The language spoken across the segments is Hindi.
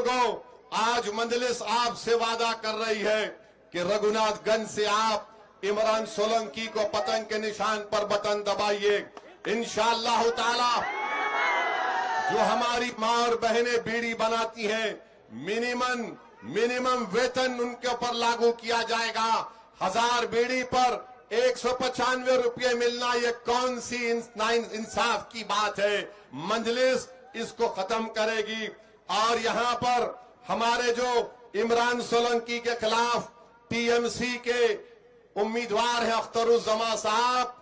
बुजुर्गों, आज मजलिस आपसे वादा कर रही है कि रघुनाथगंज से आप इमरान सोलंकी को पतंग के निशान पर बटन दबाइए। इंशाअल्लाह ताला जो हमारी माँ और बहनें बीड़ी बनाती हैं, मिनिमम वेतन उनके ऊपर लागू किया जाएगा। 1000 बीड़ी पर 195 रुपये मिलना, ये कौन सी इंसाफ की बात है। मजलिस इसको खत्म करेगी। और यहाँ पर हमारे जो इमरान सोलंकी के खिलाफ टीएमसी के उम्मीदवार हैं अख्तरुज्जमा साहब,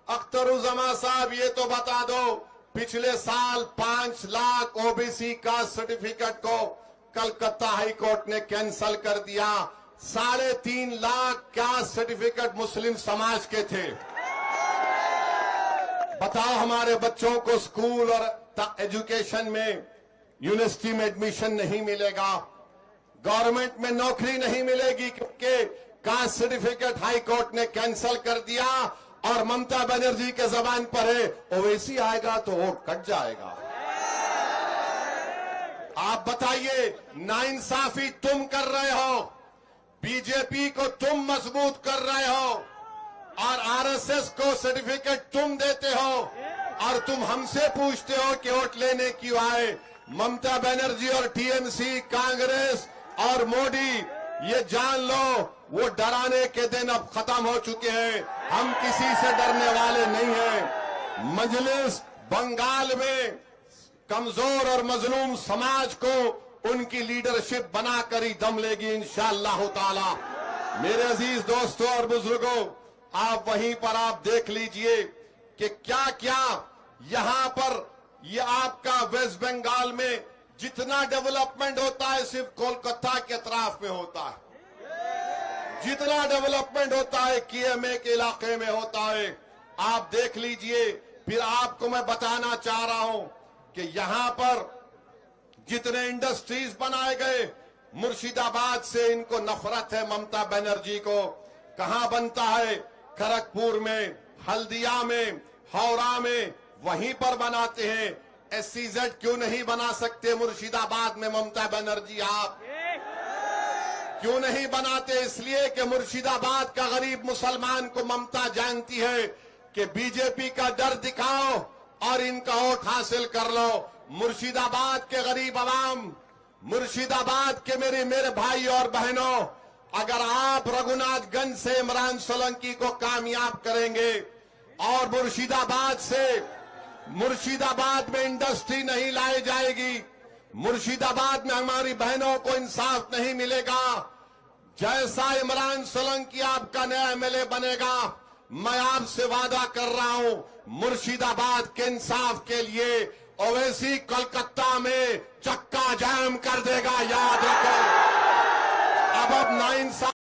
अख्तरुज्जमा साहब ये तो बता दो, पिछले साल 5 लाख ओबीसी कास्ट सर्टिफिकेट को कलकत्ता हाई कोर्ट ने कैंसल कर दिया। 3.5 लाख कास्ट सर्टिफिकेट मुस्लिम समाज के थे। बताओ, हमारे बच्चों को स्कूल और एजुकेशन में, यूनिवर्सिटी में एडमिशन नहीं मिलेगा, गवर्नमेंट में नौकरी नहीं मिलेगी क्योंकि कास्ट सर्टिफिकेट हाई कोर्ट ने कैंसल कर दिया। और ममता बनर्जी के जबान पर है, ओवैसी आएगा तो वोट कट जाएगा। आप बताइए, नाइंसाफी तुम कर रहे हो, बीजेपी को तुम मजबूत कर रहे हो और आरएसएस को सर्टिफिकेट तुम देते हो और तुम हमसे पूछते हो कि वोट लेने क्यों आए। ममता बनर्जी और टीएमसी, कांग्रेस और मोदी, ये जान लो वो डराने के दिन अब खत्म हो चुके हैं। हम किसी से डरने वाले नहीं हैं। मजलिस बंगाल में कमजोर और मजलूम समाज को उनकी लीडरशिप बनाकर ही दम लेगी इंशाअल्लाह ताला। मेरे अजीज दोस्तों और बुजुर्गों, आप वहीं पर आप देख लीजिए कि क्या क्या यहां पर ये आपका वेस्ट बंगाल में जितना डेवलपमेंट होता है सिर्फ कोलकाता के अतराफ में होता है। जितना डेवलपमेंट होता है केएमए के इलाके में होता है। आप देख लीजिए। फिर आपको मैं बताना चाह रहा हूं कि यहां पर जितने इंडस्ट्रीज बनाए गए, मुर्शिदाबाद से इनको नफरत है ममता बनर्जी को। कहां बनता है? खड़गपुर में, हल्दिया में, हावड़ा में, वहीं पर बनाते हैं। एससीजेड क्यों नहीं बना सकते मुर्शिदाबाद में ममता बनर्जी? आप क्यों नहीं बनाते? इसलिए कि मुर्शिदाबाद का गरीब मुसलमान को ममता जानती है कि बीजेपी का डर दिखाओ और इनका वोट हासिल कर लो। मुर्शिदाबाद के गरीब आवाम, मुर्शिदाबाद के मेरे भाई और बहनों, अगर आप रघुनाथगंज से इमरान सोलंकी को कामयाब करेंगे और मुर्शिदाबाद में इंडस्ट्री नहीं लाई जाएगी, मुर्शिदाबाद में हमारी बहनों को इंसाफ नहीं मिलेगा, जैसा इमरान सोलंकी आपका नया एमएलए बनेगा, मैं आपसे वादा कर रहा हूं मुर्शिदाबाद के इंसाफ के लिए ओवैसी कोलकाता में चक्का जाम कर देगा। याद रखो, अब नाइंसाफ